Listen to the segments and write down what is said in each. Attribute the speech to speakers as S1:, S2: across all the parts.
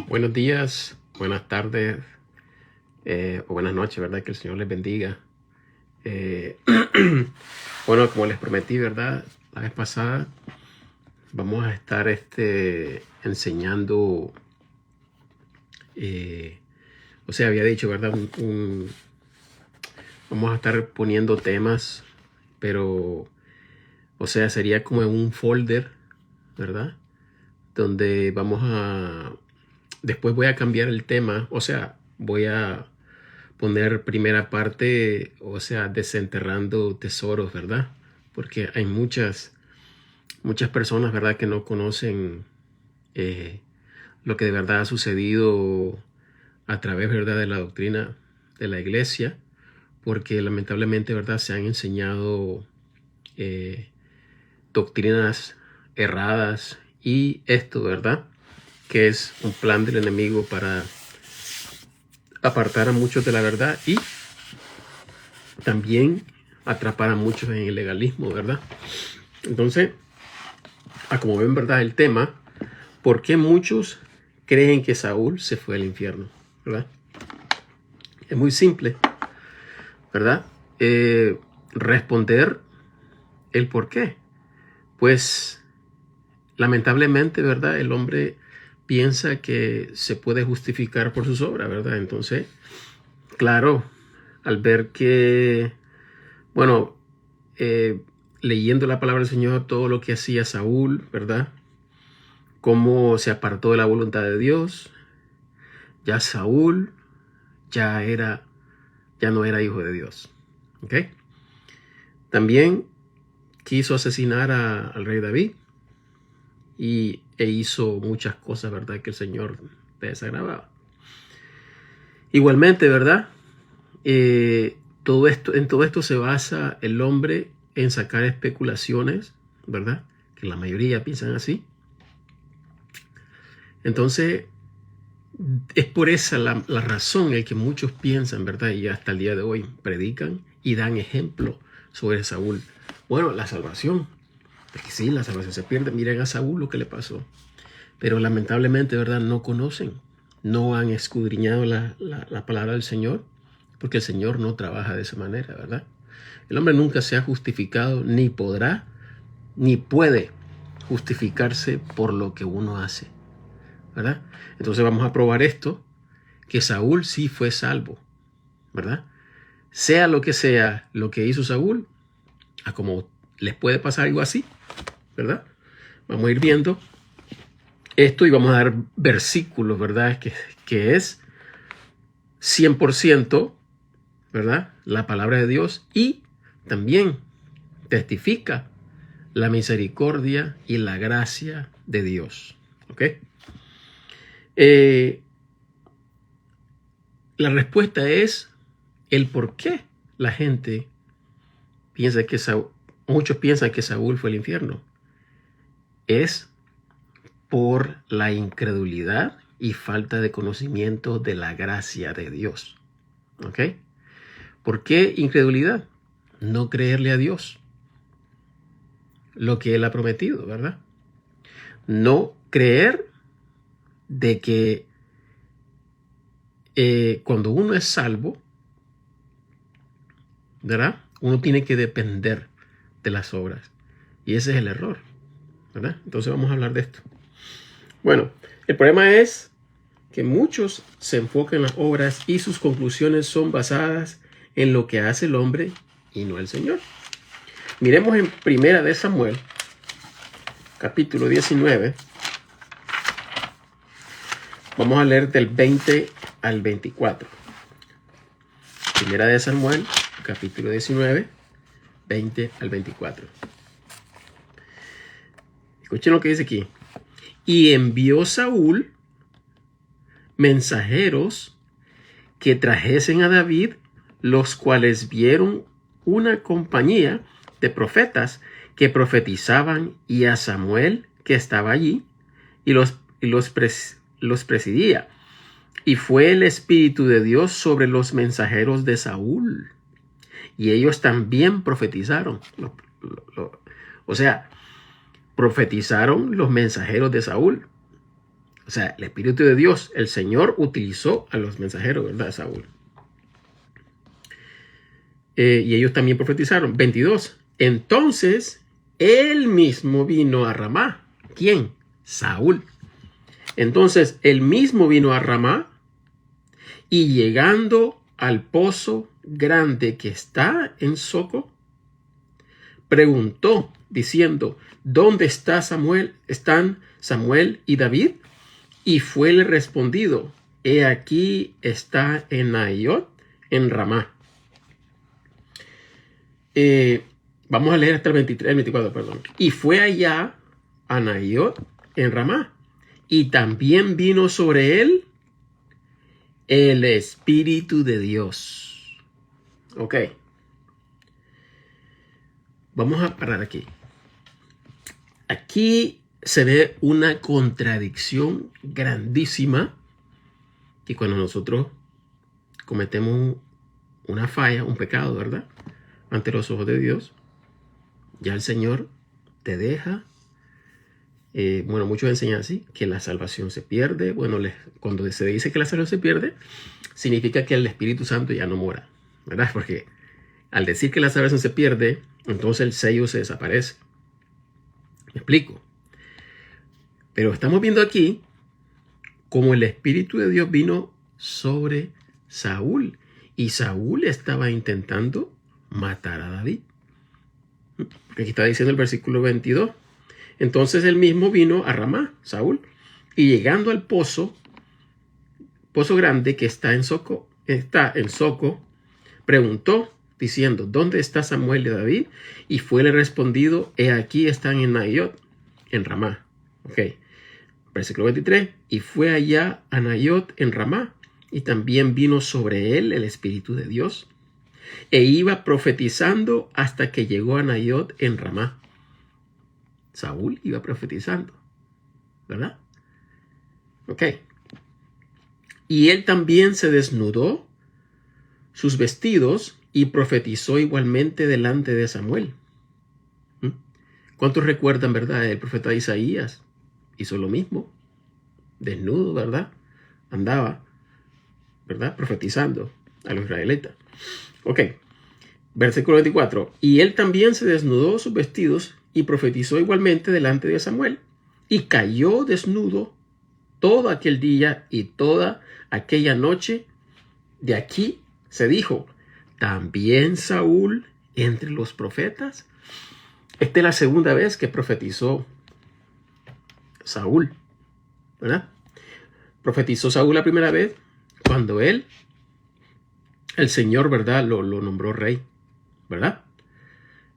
S1: Buenos días, buenas tardes o buenas noches, ¿verdad? Que el Señor les bendiga. Eh, bueno, como les prometí, ¿verdad? La vez pasada vamos a estar enseñando, eh, había dicho, ¿verdad? Vamos a estar poniendo temas, pero, sería como en un folder, ¿verdad? Donde después voy a cambiar el tema, voy a poner primera parte, desenterrando tesoros, ¿verdad? Porque hay muchas personas, ¿verdad? Que no conocen eh, lo que de verdad ha sucedido a través, ¿verdad? De la doctrina de la iglesia, porque lamentablemente, ¿verdad? Se han enseñado eh, doctrinas erradas y esto, ¿verdad? Que es un plan del enemigo para apartar a muchos de la verdad y también atrapar a muchos en el legalismo, ¿verdad? Entonces, como ven, ¿verdad? El tema, ¿por qué muchos creen que Saúl se fue al infierno? ¿Verdad? Es muy simple, ¿verdad? Responder el por qué. Pues, lamentablemente, ¿verdad? El hombre piensa que se puede justificar por sus obras, ¿verdad? Entonces, claro, al ver que, bueno, leyendo la palabra del Señor, todo lo que hacía Saúl, ¿verdad? Cómo se apartó de la voluntad de Dios. Ya Saúl ya no era hijo de Dios. ¿Ok? También quiso asesinar al rey David e hizo muchas cosas, ¿verdad? Que el Señor le desagradaba. Igualmente, ¿verdad? En todo esto se basa el hombre en sacar especulaciones, ¿verdad? Que la mayoría piensan así. Entonces, es por esa la razón en que muchos piensan, ¿verdad? Y hasta el día de hoy predican y dan ejemplo sobre Saúl. Bueno, la salvación. Porque sí, la salvación se pierde. Miren a Saúl lo que le pasó. Pero lamentablemente, ¿verdad? No conocen. No han escudriñado la palabra del Señor. Porque el Señor no trabaja de esa manera, ¿verdad? El hombre nunca se ha justificado, ni podrá, ni puede justificarse por lo que uno hace, ¿verdad? Entonces vamos a probar esto, que Saúl sí fue salvo, ¿verdad? Sea lo que hizo Saúl, a como les puede pasar algo así, ¿verdad? Vamos a ir viendo esto y vamos a dar versículos, ¿verdad? Que es 100%, ¿verdad? La palabra de Dios y también testifica la misericordia y la gracia de Dios, ¿ok? La respuesta es el por qué la gente piensa que muchos piensan que Saúl fue al infierno. Es por la incredulidad y falta de conocimiento de la gracia de Dios. ¿Ok? ¿Por qué incredulidad? No creerle a Dios lo que Él ha prometido, ¿verdad? No creer de que cuando uno es salvo, ¿verdad? Uno tiene que depender de las obras. Y ese es el error, ¿verdad? Entonces vamos a hablar de esto. Bueno, el problema es que muchos se enfocan en las obras y sus conclusiones son basadas en lo que hace el hombre y no el Señor. Miremos en Primera de Samuel, capítulo 19. Vamos a leer del 20 al 24. Primera de Samuel, capítulo 19, 20 al 24. Escuchen lo que dice aquí. Y envió Saúl mensajeros que trajesen a David, los cuales vieron una compañía de profetas que profetizaban, y a Samuel, que estaba allí, y los presidía. Y fue el Espíritu de Dios sobre los mensajeros de Saúl, y ellos también profetizaron. O sea, profetizaron los mensajeros de Saúl. O sea, el Espíritu de Dios, el Señor utilizó a los mensajeros, ¿verdad? Saúl. Y ellos también profetizaron. 22. Entonces, él mismo vino a Ramá. ¿Quién? Saúl. Entonces, él mismo vino a Ramá y llegando al pozo grande que está en Soco, preguntó diciendo, ¿dónde está Samuel? ¿Están Samuel y David? Y fuele respondido, he aquí está en Naiot, en Ramá. Vamos a leer hasta el 23, el 24, perdón. Y fue allá a Naiot, en Ramá, y también vino sobre él el Espíritu de Dios. Ok. Vamos a parar aquí. Aquí se ve una contradicción grandísima que cuando nosotros cometemos una falla, un pecado, ¿verdad? Ante los ojos de Dios, ya el Señor te deja. Bueno, muchos enseñan así, que la salvación se pierde. Bueno, cuando se dice que la salvación se pierde, significa que el Espíritu Santo ya no mora, ¿verdad? Porque al decir que la salvación se pierde, entonces el sello se desaparece. ¿Me explico? Pero estamos viendo aquí cómo el Espíritu de Dios vino sobre Saúl. Y Saúl estaba intentando matar a David. Porque aquí está diciendo el versículo 22. Entonces él mismo vino a Ramá, Saúl, y llegando al pozo grande que está en Soco, preguntó diciendo, ¿dónde está Samuel y David? Y fuele respondido, he aquí están en Naiot, en Ramá. Ok. Versículo 23. Y fue allá a Naiot en Ramá, y también vino sobre él el Espíritu de Dios, e iba profetizando hasta que llegó a Naiot en Ramá. Saúl iba profetizando, ¿verdad? Ok. Y él también se desnudó sus vestidos y profetizó igualmente delante de Samuel. ¿Cuántos recuerdan, verdad? El profeta Isaías hizo lo mismo, desnudo, ¿verdad? Andaba, ¿verdad? Profetizando a los israelitas. Ok, versículo 24. Y él también se desnudó sus vestidos y profetizó igualmente delante de Samuel. Y cayó desnudo todo aquel día y toda aquella noche. De aquí se dijo, ¿también Saúl entre los profetas? Esta es la segunda vez que profetizó Saúl, ¿verdad? Profetizó Saúl la primera vez cuando el Señor, ¿verdad? Lo nombró rey, ¿verdad?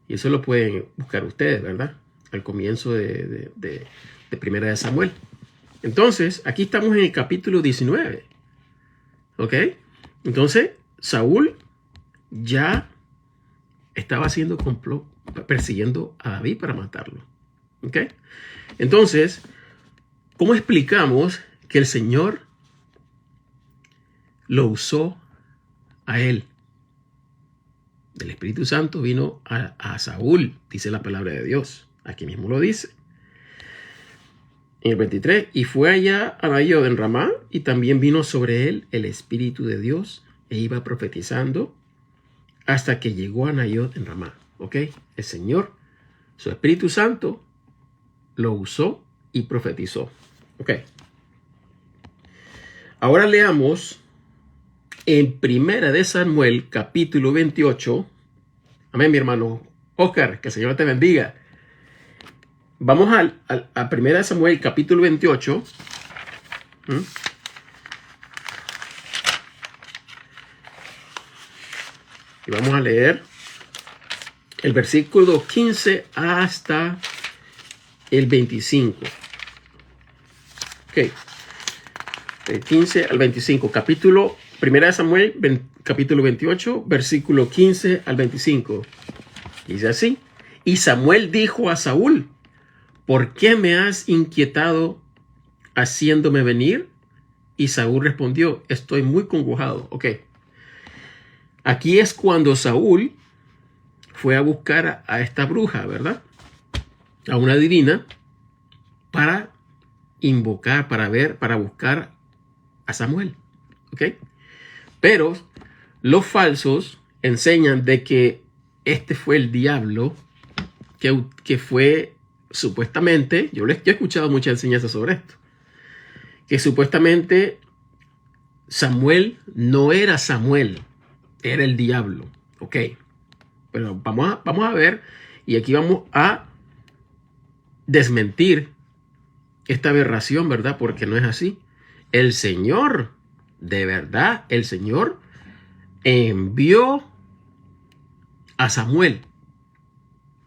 S1: Y eso lo pueden buscar ustedes, ¿verdad? Al comienzo de Primera de Samuel. Entonces, aquí estamos en el capítulo 19. ¿Ok? Entonces, Saúl ya estaba haciendo complot, persiguiendo a David para matarlo. ¿Ok? Entonces, ¿cómo explicamos que el Señor lo usó a él? El Espíritu Santo vino a Saúl, dice la palabra de Dios. Aquí mismo lo dice. En el 23, y fue allá a Naiot en Ramá, y también vino sobre él el Espíritu de Dios, e iba profetizando hasta que llegó a Naiot en Ramá. ¿Ok? El Señor, su Espíritu Santo, lo usó y profetizó. ¿Ok? Ahora leamos en Primera de Samuel, capítulo 28. Amén, mi hermano Oscar, que el Señor te bendiga. Vamos a Primera de Samuel, capítulo 28. Y vamos a leer el versículo 15 hasta el 25. Ok. El 15 al 25. Primera de Samuel, capítulo 28, versículo 15 al 25. Dice así. Y Samuel dijo a Saúl, ¿por qué me has inquietado haciéndome venir? Y Saúl respondió, estoy muy congojado. Ok. Aquí es cuando Saúl fue a buscar a esta bruja, ¿verdad? A una divina para invocar, para buscar a Samuel. ¿Ok? Pero los falsos enseñan de que este fue el diablo que fue supuestamente, yo he escuchado muchas enseñanzas sobre esto, que supuestamente Samuel no era Samuel, era el diablo. Ok, pero vamos a ver, y aquí vamos a desmentir esta aberración, ¿verdad? Porque no es así. El Señor, de verdad, el Señor envió a Samuel,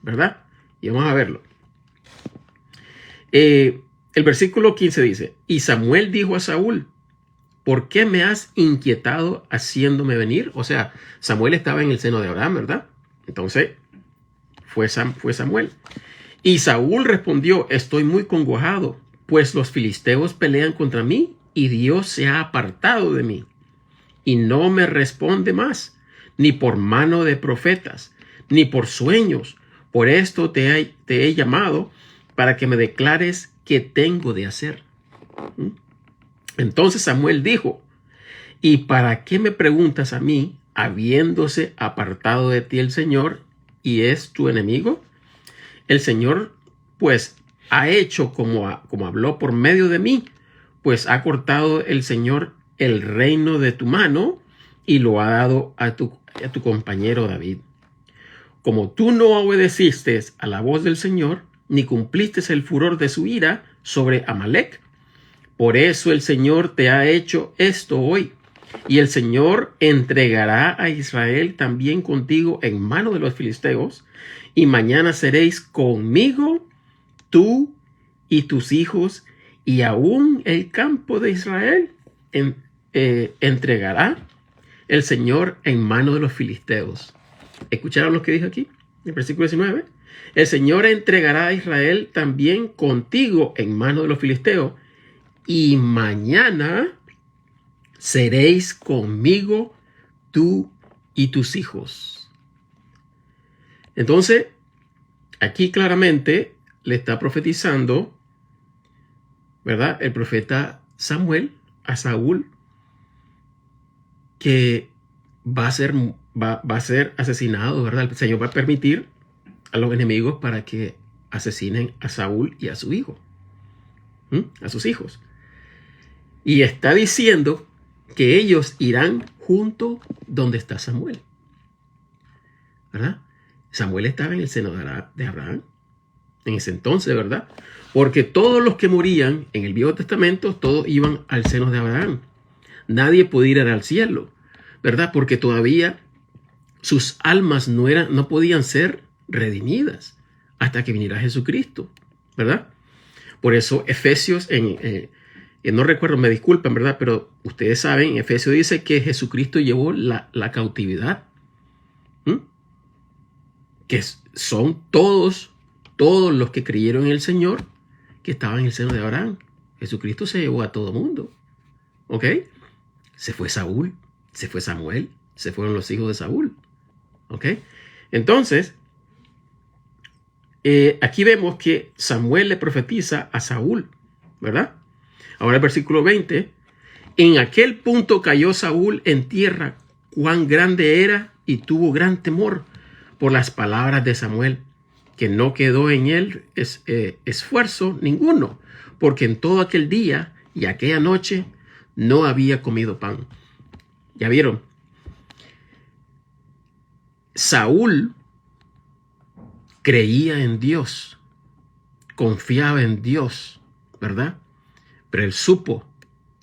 S1: ¿verdad? Y vamos a verlo. El versículo 15 dice, y Samuel dijo a Saúl, ¿por qué me has inquietado haciéndome venir? O sea, Samuel estaba en el seno de Abraham, ¿verdad? Entonces, fue Samuel. Y Saúl respondió, estoy muy congojado, pues los filisteos pelean contra mí y Dios se ha apartado de mí. Y no me responde más, ni por mano de profetas, ni por sueños. Por esto te he llamado para que me declares qué tengo de hacer. Entonces Samuel dijo, ¿y para qué me preguntas a mí, habiéndose apartado de ti el Señor y es tu enemigo? El Señor, pues, ha hecho como habló por medio de mí, pues ha cortado el Señor el reino de tu mano y lo ha dado a tu compañero David. Como tú no obedeciste a la voz del Señor, ni cumpliste el furor de su ira sobre Amalec, por eso el Señor te ha hecho esto hoy. Y el Señor entregará a Israel también contigo en mano de los filisteos, y mañana seréis conmigo, tú y tus hijos, y aún el campo de Israel entregará el Señor en mano de los filisteos. ¿Escucharon lo que dijo aquí? En el versículo 19. El Señor entregará a Israel también contigo en mano de los filisteos, y mañana seréis conmigo, tú y tus hijos. Entonces, aquí claramente le está profetizando, ¿verdad? El profeta Samuel a Saúl, que va a ser asesinado, ¿verdad? El Señor va a permitir a los enemigos para que asesinen a Saúl y a su hijo, a sus hijos. Y está diciendo que ellos irán junto donde está Samuel, ¿verdad? Samuel estaba en el seno de Abraham en ese entonces, ¿verdad? Porque todos los que morían en el Viejo Testamento, todos iban al seno de Abraham. Nadie podía ir al cielo, ¿verdad? Porque todavía sus almas no podían ser redimidas hasta que viniera Jesucristo, ¿verdad? Por eso Efesios, no recuerdo, me disculpan, ¿verdad? Pero ustedes saben, en Efesios dice que Jesucristo llevó la cautividad. Que son todos los que creyeron en el Señor que estaban en el seno de Abraham. Jesucristo se llevó a todo mundo. ¿Ok? Se fue Saúl, se fue Samuel, se fueron los hijos de Saúl. ¿Ok? Entonces, aquí vemos que Samuel le profetiza a Saúl, ¿verdad? Ahora el versículo 20. En aquel punto cayó Saúl en tierra, cuán grande era, y tuvo gran temor por las palabras de Samuel, que no quedó en él esfuerzo ninguno, porque en todo aquel día y aquella noche no había comido pan. ¿Ya vieron? Saúl creía en Dios, confiaba en Dios, ¿verdad? Pero él supo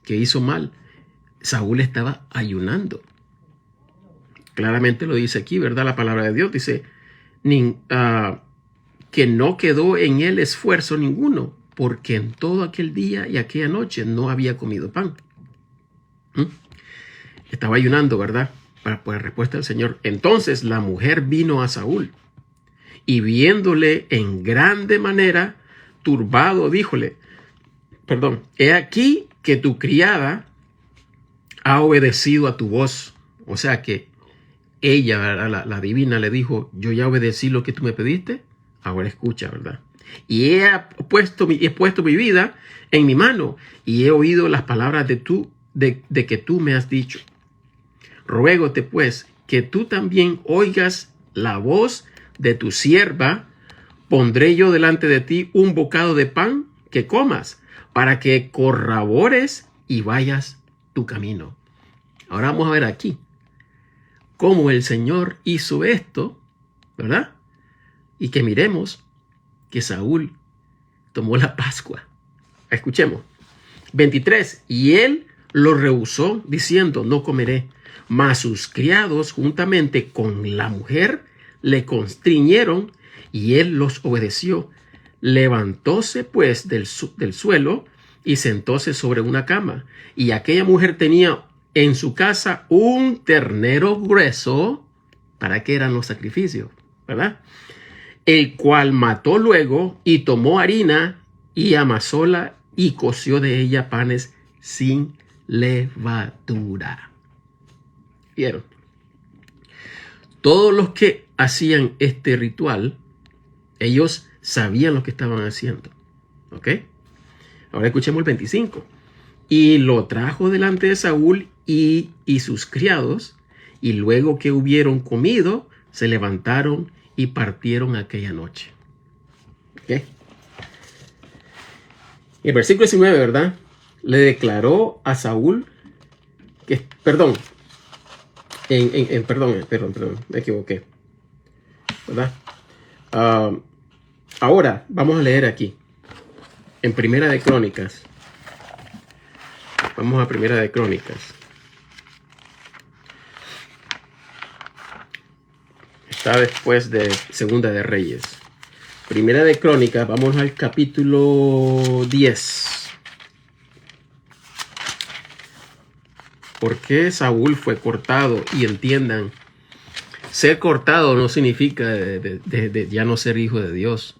S1: que hizo mal. Saúl estaba ayunando. Claramente lo dice aquí, ¿verdad? La palabra de Dios dice que no quedó en él esfuerzo ninguno, porque en todo aquel día y aquella noche no había comido pan. Estaba ayunando, ¿verdad? Para respuesta del Señor. Entonces la mujer vino a Saúl y viéndole en grande manera turbado, díjole, he aquí que tu criada ha obedecido a tu voz. O sea que ella, la divina, le dijo, yo ya obedecí lo que tú me pediste, ahora escucha, ¿verdad? y he puesto mi vida en mi mano, y he oído las palabras de que tú me has dicho. Ruégote, pues, que tú también oigas la voz de tu sierva. Pondré yo delante de ti un bocado de pan que comas, para que corrobores y vayas tu camino. Ahora vamos a ver aquí cómo el Señor hizo esto, ¿verdad? Y que miremos que Saúl tomó la Pascua. Escuchemos. 23. Y él lo rehusó, diciendo: no comeré. Mas sus criados, juntamente con la mujer, le constriñeron, y él los obedeció. Levantóse pues del suelo y sentóse sobre una cama. Y aquella mujer tenía en su casa un ternero grueso. ¿Para qué eran los sacrificios? ¿Verdad? El cual mató luego, y tomó harina y amasóla y coció de ella panes sin levadura. ¿Vieron? Todos los que hacían este ritual, ellos sabían lo que estaban haciendo. ¿Ok? Ahora escuchemos el 25. Y lo trajo delante de Saúl y sus criados, y luego que hubieron comido, se levantaron y partieron aquella noche. ¿Ok? Y el versículo 19, ¿verdad? Le declaró a Saúl que, perdón, me equivoqué, ¿verdad? Ahora vamos a leer aquí, en Primera de Crónicas. Vamos a Primera de Crónicas. Está después de Segunda de Reyes. Primera de Crónicas, vamos al capítulo 10. ¿Por qué Saúl fue cortado? Y entiendan, ser cortado no significa de ya no ser hijo de Dios.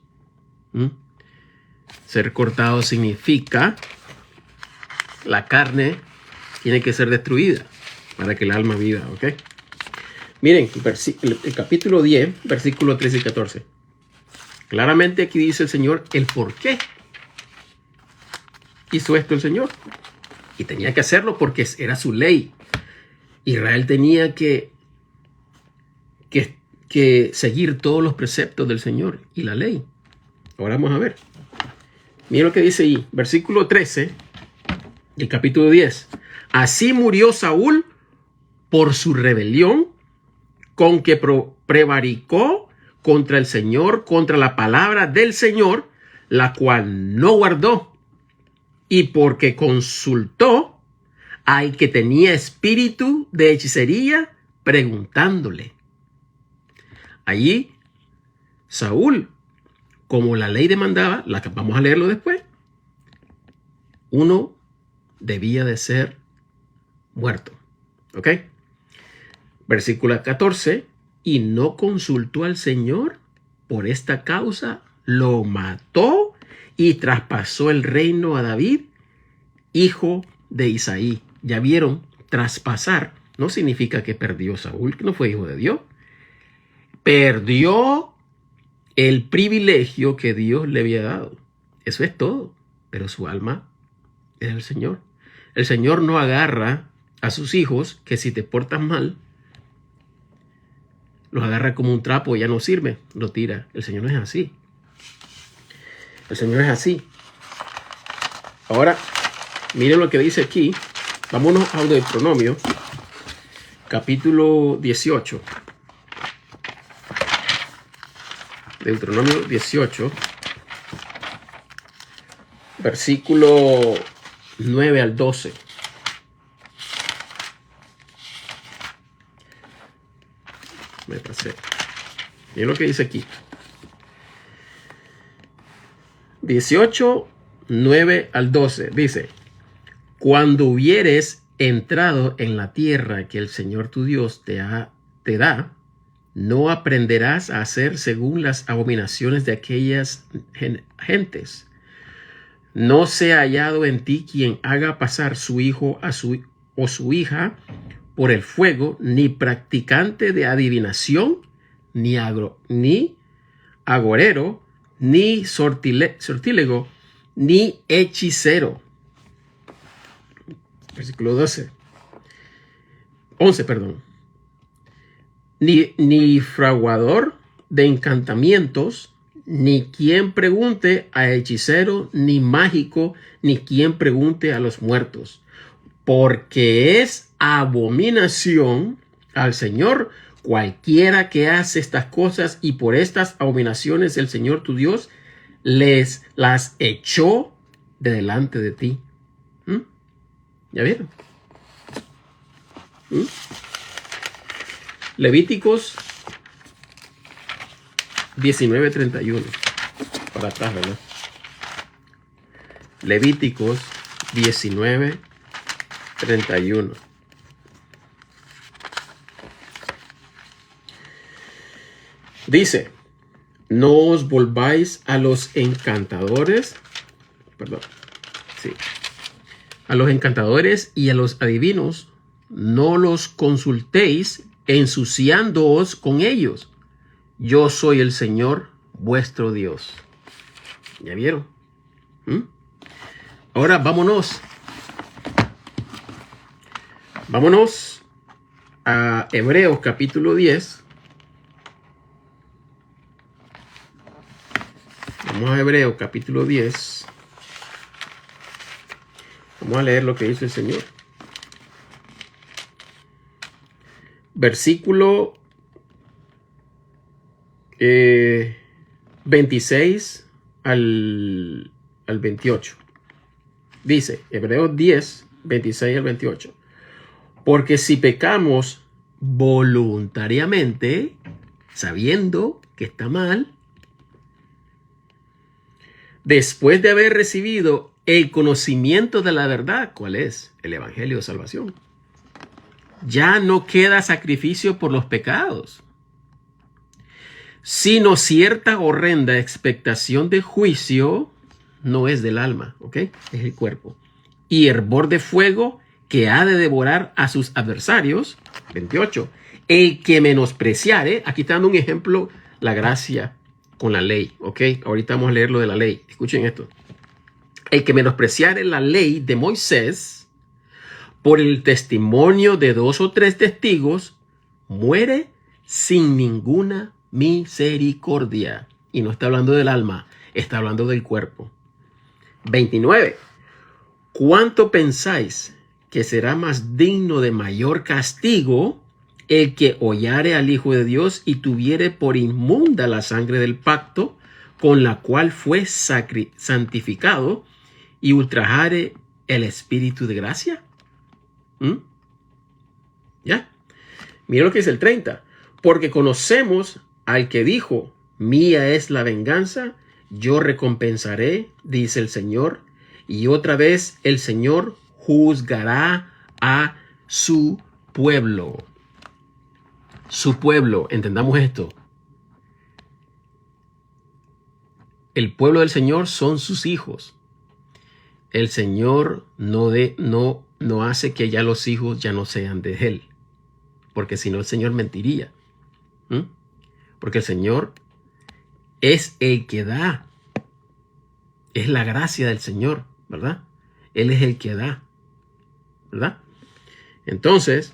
S1: Ser cortado significa la carne tiene que ser destruida para que el alma viva, ¿ok? Miren, el capítulo 10, versículos 13 y 14. Claramente aquí dice el Señor el por qué hizo esto el Señor. Y tenía que hacerlo porque era su ley. Israel tenía que seguir todos los preceptos del Señor y la ley. Ahora vamos a ver. Miren lo que dice ahí, versículo 13 del capítulo 10. Así murió Saúl por su rebelión, con que prevaricó contra el Señor, contra la palabra del Señor, la cual no guardó, y porque consultó al que tenía espíritu de hechicería, preguntándole. Allí Saúl, como la ley demandaba, vamos a leerlo después, uno debía de ser muerto. ¿Ok? Versículo 14. Y no consultó al Señor, por esta causa lo mató y traspasó el reino a David, hijo de Isaí. Ya vieron, traspasar no significa que perdió Saúl, que no fue hijo de Dios. Perdió el privilegio que Dios le había dado. Eso es todo. Pero su alma es el Señor. El Señor no agarra a sus hijos que si te portas mal, los agarra como un trapo y ya no sirve, lo tira. El Señor no es así. El Señor es así. Ahora, miren lo que dice aquí. Vámonos a Deuteronomio, capítulo 18. Deuteronomio 18, versículo 9 al 12. Me pasé. Miren lo que dice aquí. 18, 9 al 12. Dice: cuando hubieres entrado en la tierra que el Señor tu Dios te da, no aprenderás a hacer según las abominaciones de aquellas gentes. No sea hallado en ti quien haga pasar su hijo o su hija por el fuego, ni practicante de adivinación, ni agorero, ni sortílego, ni hechicero. Versículo 11, perdón. Ni fraguador de encantamientos, ni quien pregunte a hechicero, ni mágico, ni quien pregunte a los muertos, porque es abominación al Señor cualquiera que hace estas cosas, y por estas abominaciones el Señor tu Dios las echó de delante de ti. ¿Ya vieron? Levíticos 19:31. Para atrás, ¿verdad? Levíticos 19:31. Dice: no os volváis a los encantadores, a los encantadores y a los adivinos, no los consultéis ensuciándoos con ellos. Yo soy el Señor vuestro Dios. ¿Ya vieron? Ahora vámonos a Hebreos capítulo 10. Vamos a Hebreos capítulo 10. Vamos a leer lo que dice el Señor. Versículo 26 al 28. Dice, Hebreos 10, 26 al 28. Porque si pecamos voluntariamente, sabiendo que está mal, después de haber recibido el conocimiento de la verdad, ¿cuál es? El evangelio de salvación. Ya no queda sacrificio por los pecados, sino cierta horrenda expectación de juicio. No es del alma, ¿ok? Es el cuerpo. Y hervor de fuego que ha de devorar a sus adversarios. 28. El que menospreciare, aquí está dando un ejemplo, la gracia con la ley, ¿ok? Ahorita vamos a leer lo de la ley. Escuchen esto. El que menospreciare la ley de Moisés por el testimonio de 2 o 3 testigos, muere sin ninguna misericordia. Y no está hablando del alma, está hablando del cuerpo. 29. ¿Cuánto pensáis que será más digno de mayor castigo el que hollare al Hijo de Dios y tuviere por inmunda la sangre del pacto con la cual fue santificado y ultrajare el Espíritu de gracia? ¿Ya? Mira lo que dice el 30. Porque conocemos al que dijo, mía es la venganza, yo recompensaré, dice el Señor. Y otra vez el Señor juzgará a su pueblo. Su pueblo, entendamos esto. El pueblo del Señor son sus hijos. El Señor no hace que ya los hijos ya no sean de Él. Porque si no el Señor mentiría. Porque el Señor es el que da. Es la gracia del Señor, ¿verdad? Él es el que da, ¿verdad? Entonces,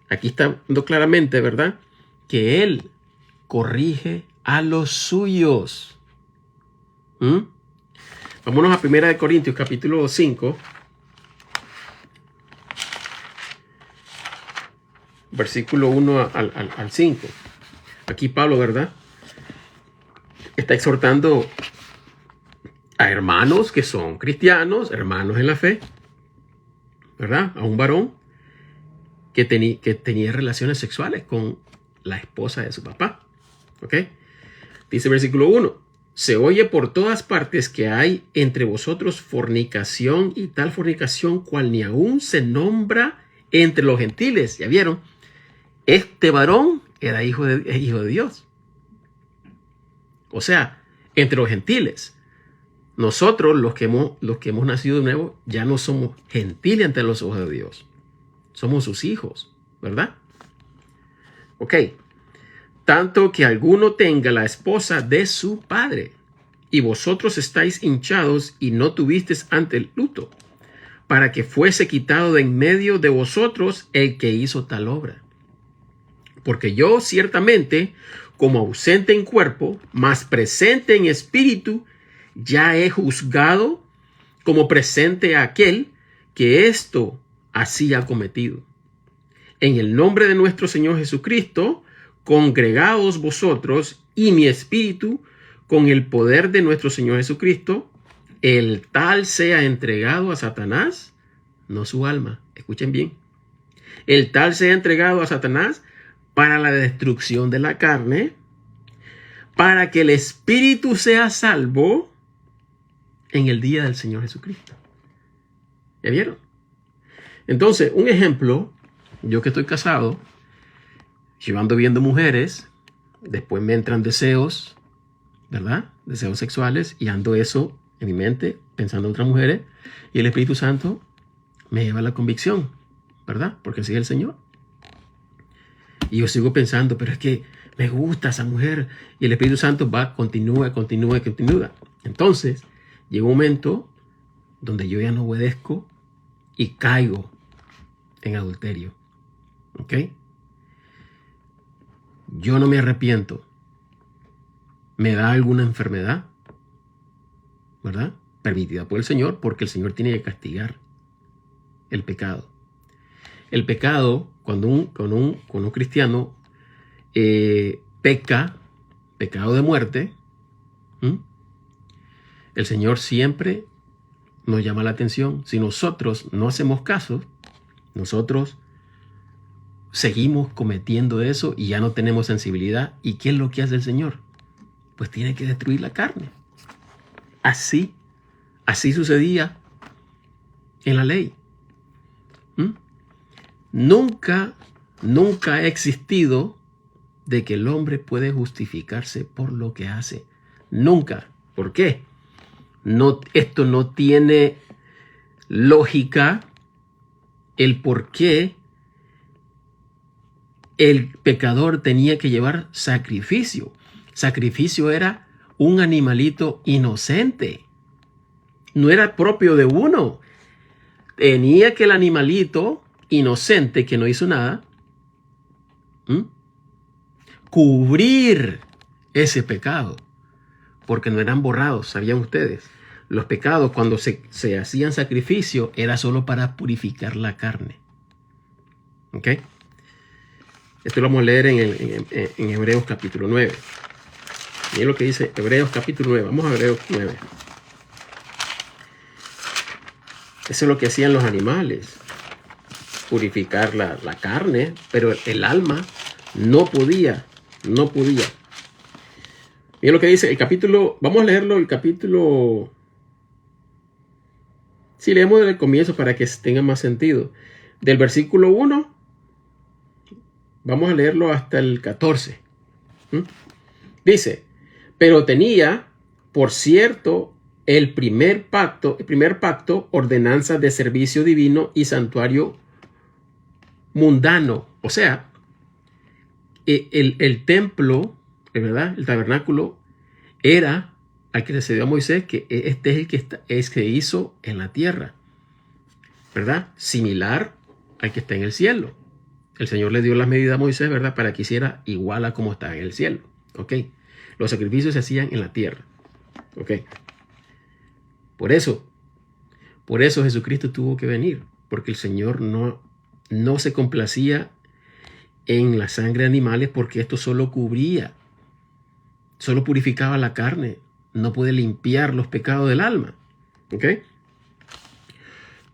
S1: aquí está dando claramente, ¿verdad? Que Él corrige a los suyos. Vámonos a 1 Corintios capítulo 5. Versículo 1 al 5. Aquí Pablo, ¿verdad? Está exhortando a hermanos que son cristianos, hermanos en la fe, ¿verdad? A un varón que tenía relaciones sexuales con la esposa de su papá. ¿Ok? Dice versículo 1. Se oye por todas partes que hay entre vosotros fornicación, y tal fornicación cual ni aún se nombra entre los gentiles. ¿Ya vieron? Este varón era hijo de Dios. O sea, entre los gentiles. Nosotros, los que hemos nacido de nuevo, ya no somos gentiles ante los ojos de Dios. Somos sus hijos, ¿verdad? Ok. Tanto que alguno tenga la esposa de su padre. y vosotros estáis hinchados y no tuvisteis ante el luto, para que fuese quitado de en medio de vosotros el que hizo tal obra. Porque yo ciertamente, como ausente en cuerpo, mas presente en espíritu, ya he juzgado como presente a aquel que esto así ha cometido. En el nombre de nuestro Señor Jesucristo, congregaos vosotros y mi espíritu con el poder de nuestro Señor Jesucristo, el tal sea entregado a Satanás, no su alma. Escuchen bien. El tal sea entregado a Satanás para la destrucción de la carne, para que el espíritu sea salvo en el día del Señor Jesucristo. ¿Ya vieron? Entonces, un ejemplo, yo que estoy casado, yo ando viendo mujeres, después me entran deseos, ¿verdad? Deseos sexuales, y ando eso en mi mente, pensando en otras mujeres, y el Espíritu Santo me lleva a la convicción, ¿verdad? Porque sigue el Señor. Y yo sigo pensando, pero es que me gusta esa mujer, y el Espíritu Santo va, continúa. Entonces, llega un momento donde yo ya no obedezco y caigo en adulterio. ¿Ok? Yo no me arrepiento. Me da alguna enfermedad, ¿verdad? Permitida por el Señor, porque el Señor tiene que castigar el pecado. El pecado, cuando un cristiano peca, pecado de muerte, el Señor siempre nos llama la atención. Si nosotros no hacemos caso, nosotros seguimos cometiendo eso y ya no tenemos sensibilidad. ¿Y qué es lo que hace el Señor? Pues tiene que destruir la carne. Así sucedía en la ley. Nunca ha existido de que el hombre puede justificarse por lo que hace. Nunca. ¿Por qué? Esto no tiene lógica, el por qué el pecador tenía que llevar sacrificio. Sacrificio era un animalito inocente. No era propio de uno. Tenía que el animalito inocente que no hizo nada, cubrir ese pecado, porque no eran borrados. ¿Sabían ustedes? Los pecados, cuando se hacían sacrificio, era solo para purificar la carne. ¿Ok? Esto lo vamos a leer en Hebreos capítulo 9. Miren lo que dice Hebreos capítulo 9. Vamos a Hebreos 9. Eso es lo que hacían los animales. Purificar la carne, pero el alma no podía. Miren lo que dice el capítulo. Vamos a leerlo, el capítulo. Si leemos desde el comienzo para que tenga más sentido. Del versículo 1, vamos a leerlo hasta el 14. Dice, pero tenía, por cierto, el primer pacto, ordenanzas de servicio divino y santuario mundano. O sea, el templo, ¿verdad? El tabernáculo era al que le cedió a Moisés, que este es el que hizo en la tierra, ¿verdad? Similar al que está en el cielo. El Señor le dio las medidas a Moisés, ¿verdad? Para que hiciera igual a como está en el cielo. ¿Ok? Los sacrificios se hacían en la tierra. ¿Ok? Por eso Jesucristo tuvo que venir, porque el Señor no se complacía en la sangre de animales, porque esto solo cubría, solo purificaba la carne, no puede limpiar los pecados del alma. ¿Ok?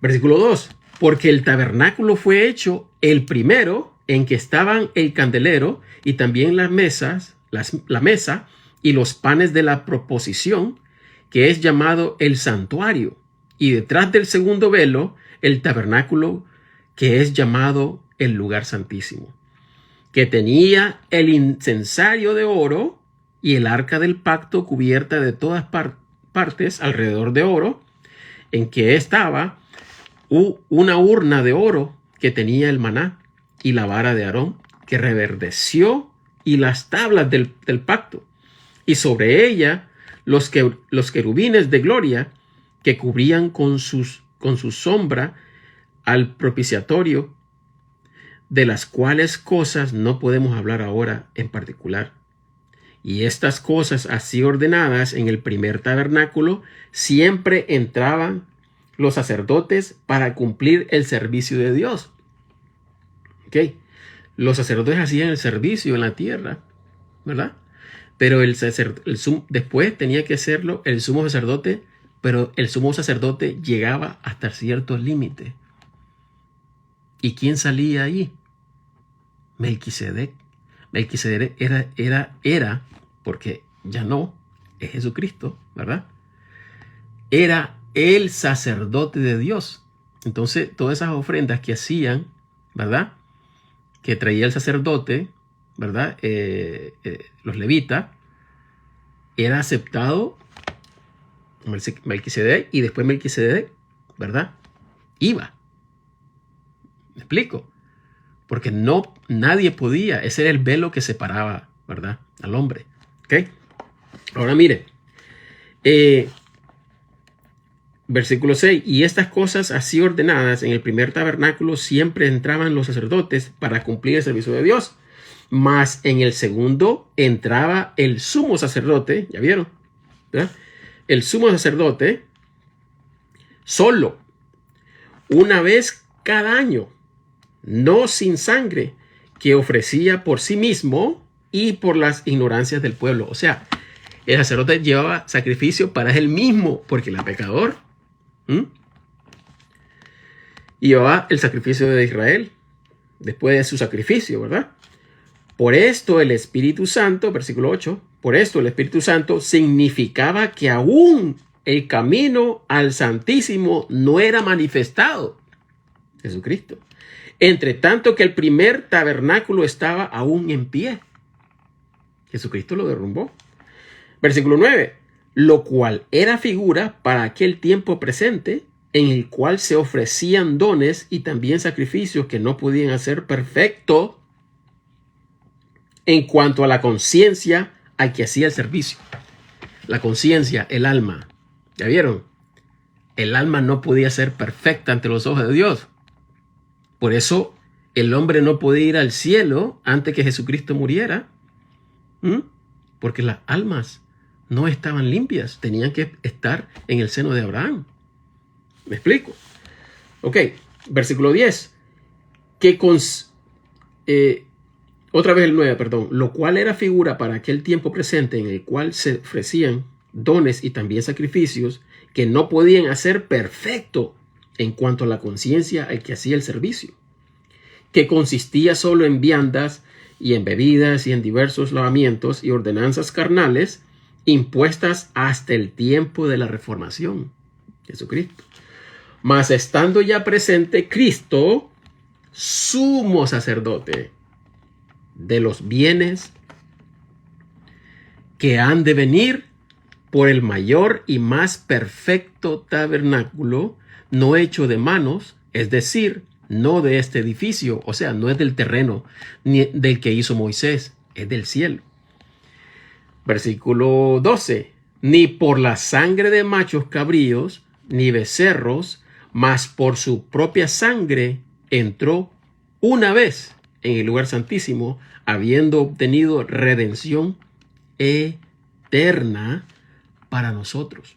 S1: Versículo 2. Porque el tabernáculo fue hecho el primero, en que estaban el candelero y también las mesas, la mesa y los panes de la proposición, que es llamado el santuario, y detrás del segundo velo el tabernáculo, que es llamado el lugar santísimo, que tenía el incensario de oro y el arca del pacto cubierta de todas partes alrededor de oro, en que estaba una urna de oro que tenía el maná y la vara de Aarón que reverdeció y las tablas del pacto, y sobre ella los querubines de gloria que cubrían con su sombra al propiciatorio, de las cuales cosas no podemos hablar ahora en particular. Y estas cosas así ordenadas en el primer tabernáculo, siempre entraban los sacerdotes para cumplir el servicio de Dios. ¿Ok? Los sacerdotes hacían el servicio en la tierra, ¿verdad? Pero después tenía que hacerlo el sumo sacerdote, pero el sumo sacerdote llegaba hasta cierto límite. ¿Y quién salía ahí? Melquisedec. Melquisedec era, porque ya no, es Jesucristo, ¿verdad? Era el sacerdote de Dios. Entonces, todas esas ofrendas que hacían, ¿verdad? Que traía el sacerdote, ¿verdad? Los levitas, era aceptado Melquisedec, y después Melquisedec, ¿verdad? Iba. ¿Me explico? Porque nadie podía, ese era el velo que separaba, ¿verdad? Al hombre. ¿Ok? Ahora mire, versículo 6, y estas cosas así ordenadas en el primer tabernáculo siempre entraban los sacerdotes para cumplir el servicio de Dios, mas en el segundo entraba el sumo sacerdote, ¿ya vieron? ¿Verdad? El sumo sacerdote solo, una vez cada año, no sin sangre, que ofrecía por sí mismo y por las ignorancias del pueblo. O sea, el sacerdote llevaba sacrificio para él mismo, porque era pecador. Y llevaba el sacrificio de Israel después de su sacrificio, ¿verdad? Por esto el Espíritu Santo, versículo 8, por esto el Espíritu Santo significaba que aún el camino al Santísimo no era manifestado. Jesucristo. Entre tanto que el primer tabernáculo estaba aún en pie. Jesucristo lo derrumbó. Versículo 9. Lo cual era figura para aquel tiempo presente, en el cual se ofrecían dones y también sacrificios que no podían hacer perfecto en cuanto a la conciencia al que hacía el servicio. La conciencia, el alma. ¿Ya vieron? El alma no podía ser perfecta ante los ojos de Dios. Por eso el hombre no podía ir al cielo antes que Jesucristo muriera. Porque las almas no estaban limpias. Tenían que estar en el seno de Abraham. ¿Me explico? Ok, versículo 10. Otra vez el 9, perdón. Lo cual era figura para aquel tiempo presente en el cual se ofrecían dones y también sacrificios que no podían hacer perfecto en cuanto a la conciencia al que hacía el servicio, que consistía solo en viandas y en bebidas y en diversos lavamientos y ordenanzas carnales impuestas hasta el tiempo de la reformación. Jesucristo. Mas estando ya presente Cristo, sumo sacerdote de los bienes que han de venir por el mayor y más perfecto tabernáculo, no hecho de manos, es decir, no de este edificio, o sea, no es del terreno ni del que hizo Moisés, es del cielo. Versículo 12. Ni por la sangre de machos cabríos, ni becerros, mas por su propia sangre entró una vez en el lugar santísimo, habiendo obtenido redención eterna para nosotros.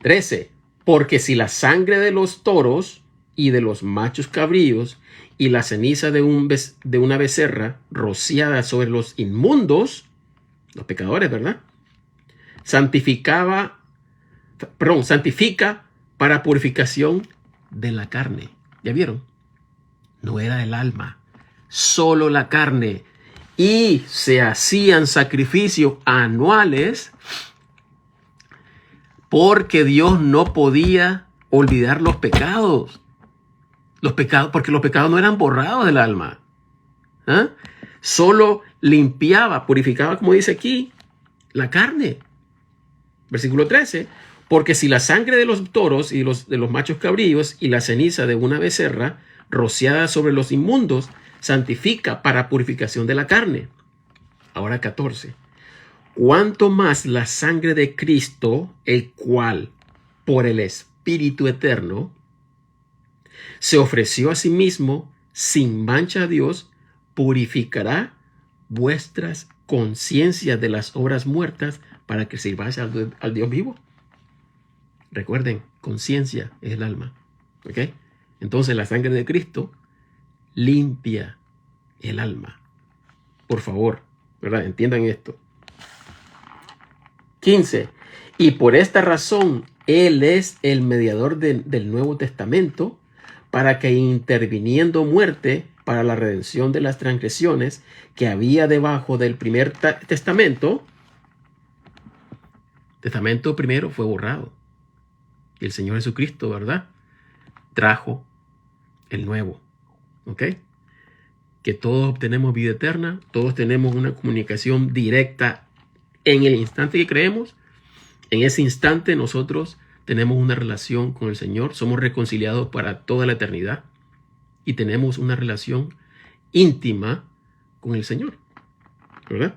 S1: 13. Porque si la sangre de los toros y de los machos cabríos y la ceniza de una becerra rociada sobre los inmundos, los pecadores, ¿verdad? Santifica para purificación de la carne. ¿Ya vieron? No era el alma, solo la carne. Y se hacían sacrificios anuales porque Dios no podía olvidar los pecados. Porque los pecados no eran borrados del alma. Solo limpiaba, purificaba, como dice aquí, la carne. Versículo 13. Porque si la sangre de los toros y de los machos cabríos y la ceniza de una becerra rociada sobre los inmundos santifica para purificación de la carne. Ahora 14. cuánto más la sangre de Cristo, el cual, por el Espíritu eterno, se ofreció a sí mismo sin mancha a Dios, purificará vuestras conciencias de las obras muertas para que sirváis al Dios vivo. Recuerden, conciencia es el alma. ¿Ok? Entonces la sangre de Cristo limpia el alma. Por favor, ¿verdad? Entiendan esto. 15. Y por esta razón, Él es el mediador del Nuevo Testamento, para que interviniendo muerte para la redención de las transgresiones que había debajo del primer testamento, testamento primero fue borrado. Y el Señor Jesucristo, ¿verdad?, trajo el nuevo. ¿Ok? Que todos obtenemos vida eterna, todos tenemos una comunicación directa en el instante que creemos. En ese instante nosotros tenemos una relación con el Señor, somos reconciliados para toda la eternidad y tenemos una relación íntima con el Señor, ¿verdad?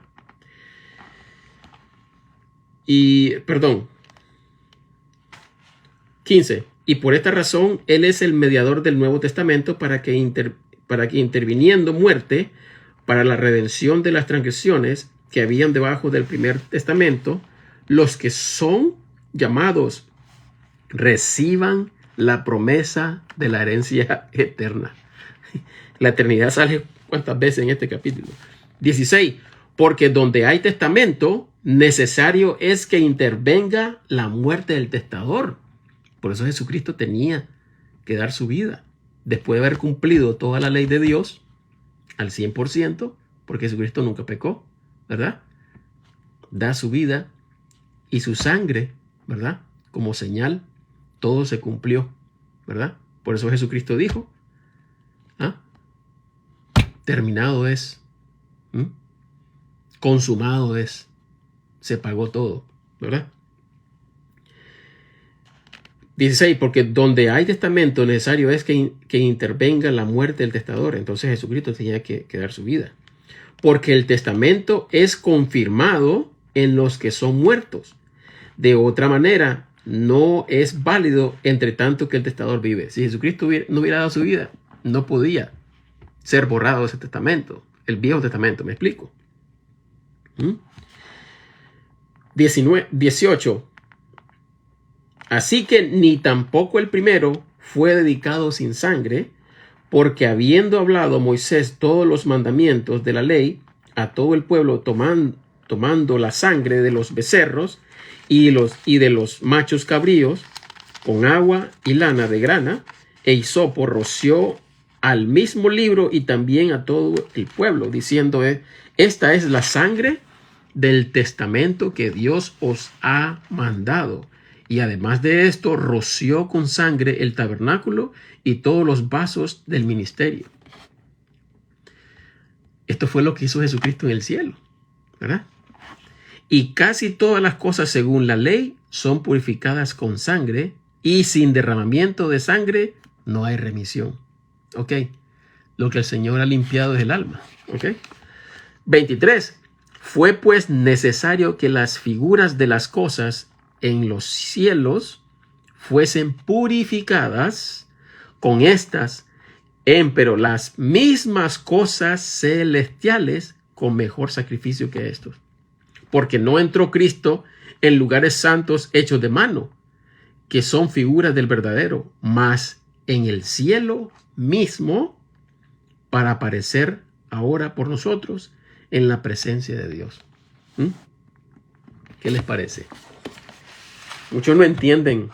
S1: Y, perdón, 15. Y por esta razón, Él es el mediador del Nuevo Testamento para que interviniendo muerte para la redención de las transgresiones que habían debajo del primer testamento, los que son llamados reciban la promesa de la herencia eterna. La eternidad sale cuántas veces en este capítulo. 16. Porque donde hay testamento, necesario es que intervenga la muerte del testador. Por eso Jesucristo tenía que dar su vida. Después de haber cumplido toda la ley de Dios al 100%, porque Jesucristo nunca pecó, ¿verdad? Da su vida y su sangre, ¿verdad? Como señal, todo se cumplió, ¿verdad? Por eso Jesucristo dijo, terminado es, consumado es, se pagó todo, ¿verdad? 16, porque donde hay testamento necesario es que intervenga la muerte del testador. Entonces Jesucristo tenía que dar su vida. Porque el testamento es confirmado en los que son muertos. De otra manera, no es válido entre tanto que el testador vive. Si Jesucristo no hubiera dado su vida, no podía ser borrado ese testamento. El Viejo Testamento, ¿me explico? 18. Así que ni tampoco el primero fue dedicado sin sangre, porque habiendo hablado Moisés todos los mandamientos de la ley a todo el pueblo, tomando la sangre de los becerros y de los machos cabríos, con agua y lana de grana e hisopo, roció al mismo libro y también a todo el pueblo, diciendo: esta es la sangre del testamento que Dios os ha mandado. Y además de esto, roció con sangre el tabernáculo y todos los vasos del ministerio. Esto fue lo que hizo Jesucristo en el cielo, ¿verdad? Y casi todas las cosas según la ley son purificadas con sangre, y sin derramamiento de sangre no hay remisión. ¿Ok? Lo que el Señor ha limpiado es el alma. ¿Ok? 23. Fue pues necesario que las figuras de las cosas en los cielos fuesen purificadas con estas, pero las mismas cosas celestiales con mejor sacrificio que estos. Porque no entró Cristo en lugares santos hechos de mano, que son figuras del verdadero, mas en el cielo mismo, para aparecer ahora por nosotros en la presencia de Dios. ¿Qué les parece? Muchos no entienden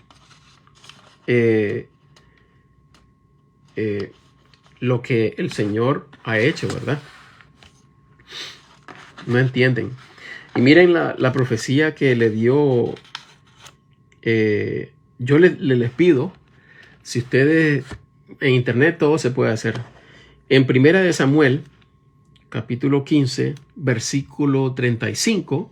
S1: lo que el Señor ha hecho, ¿verdad? No entienden. Y miren la profecía que le dio. Yo les pido, si ustedes en internet todo se puede hacer. En Primera de Samuel, capítulo 15, versículo 35,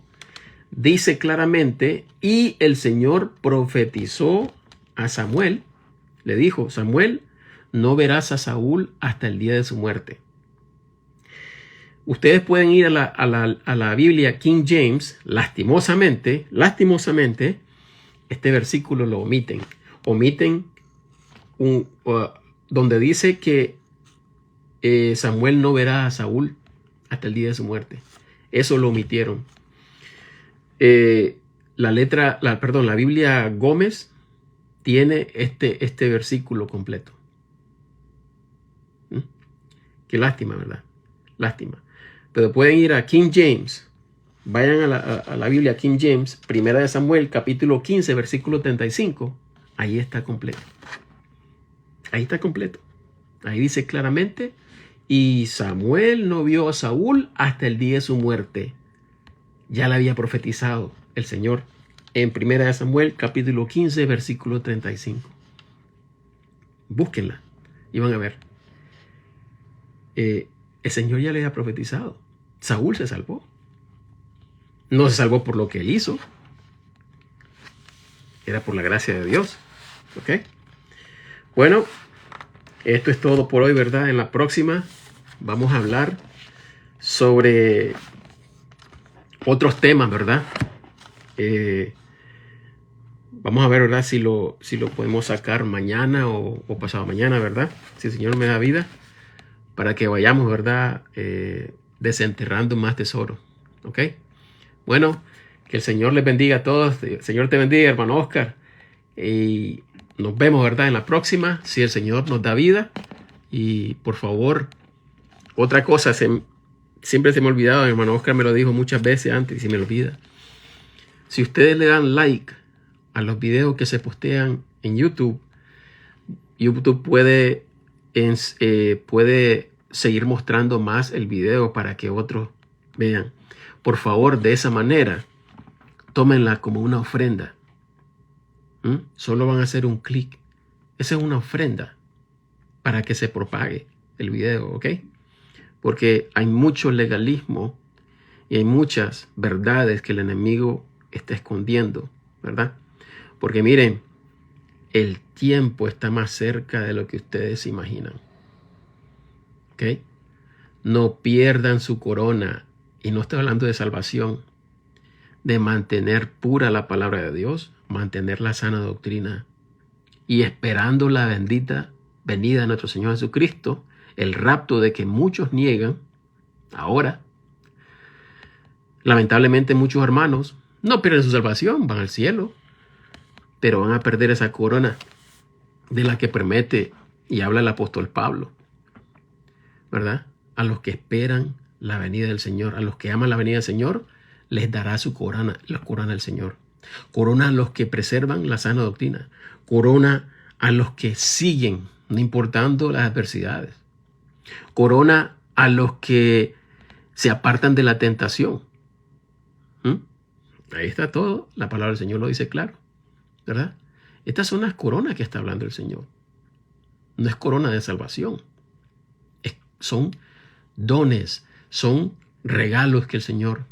S1: dice claramente: y el Señor profetizó a Samuel, le dijo: Samuel, no verás a Saúl hasta el día de su muerte. Ustedes pueden ir a la Biblia King James, lastimosamente, este versículo lo omiten. Omiten donde dice que Samuel no verá a Saúl hasta el día de su muerte. Eso lo omitieron. La Biblia Gómez tiene este versículo completo. Qué lástima, ¿verdad? Lástima. Pero pueden ir a King James. Vayan a la Biblia King James, 1 Samuel, capítulo 15, versículo 35. Ahí está completo. Ahí está completo. Ahí dice claramente, y Samuel no vio a Saúl hasta el día de su muerte. Ya le había profetizado el Señor en 1 Samuel, capítulo 15, versículo 35. Búsquenla y van a ver. El Señor ya le había profetizado. Saúl se salvó. No se salvó por lo que él hizo. Era por la gracia de Dios. ¿Ok? Bueno, esto es todo por hoy, ¿verdad? En la próxima vamos a hablar sobre otros temas, ¿verdad? Vamos a ver, ¿verdad? Si lo podemos sacar mañana o pasado mañana, ¿verdad? Si el Señor me da vida, para que vayamos, ¿verdad? Desenterrando más tesoro. ¿Ok? Bueno, que el Señor les bendiga a todos. El Señor te bendiga, hermano Oscar. Y nos vemos, ¿verdad? En la próxima, si el Señor nos da vida. Y por favor, otra cosa, siempre se me ha olvidado, mi hermano Oscar me lo dijo muchas veces antes y se me olvida. Si ustedes le dan like a los videos que se postean en YouTube, YouTube puede seguir mostrando más el video para que otros vean. Por favor, de esa manera, tómenla como una ofrenda. Solo van a hacer un clic. Esa es una ofrenda para que se propague el video, ¿ok? Porque hay mucho legalismo y hay muchas verdades que el enemigo está escondiendo, ¿verdad? Porque miren, el tiempo está más cerca de lo que ustedes imaginan. ¿Ok? No pierdan su corona. Y no estoy hablando de salvación, de mantener pura la palabra de Dios, mantener la sana doctrina y esperando la bendita venida de nuestro Señor Jesucristo, el rapto de que muchos niegan ahora. Lamentablemente muchos hermanos no pierden su salvación, van al cielo, pero van a perder esa corona de la que promete y habla el apóstol Pablo, ¿verdad? A los que esperan la venida del Señor, a los que aman la venida del Señor, les dará su corona, la corona del Señor. Corona a los que preservan la sana doctrina. Corona a los que siguen, no importando las adversidades. Corona a los que se apartan de la tentación. Ahí está todo. La palabra del Señor lo dice claro, ¿verdad? Estas son las coronas que está hablando el Señor. No es corona de salvación. Son dones, son regalos que el Señor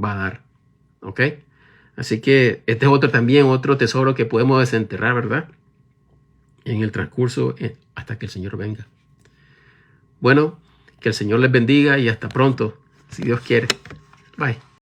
S1: va a dar. ¿Ok? Así que este es otro tesoro que podemos desenterrar, ¿verdad? En el transcurso hasta que el Señor venga. Bueno, que el Señor les bendiga y hasta pronto, si Dios quiere. Bye.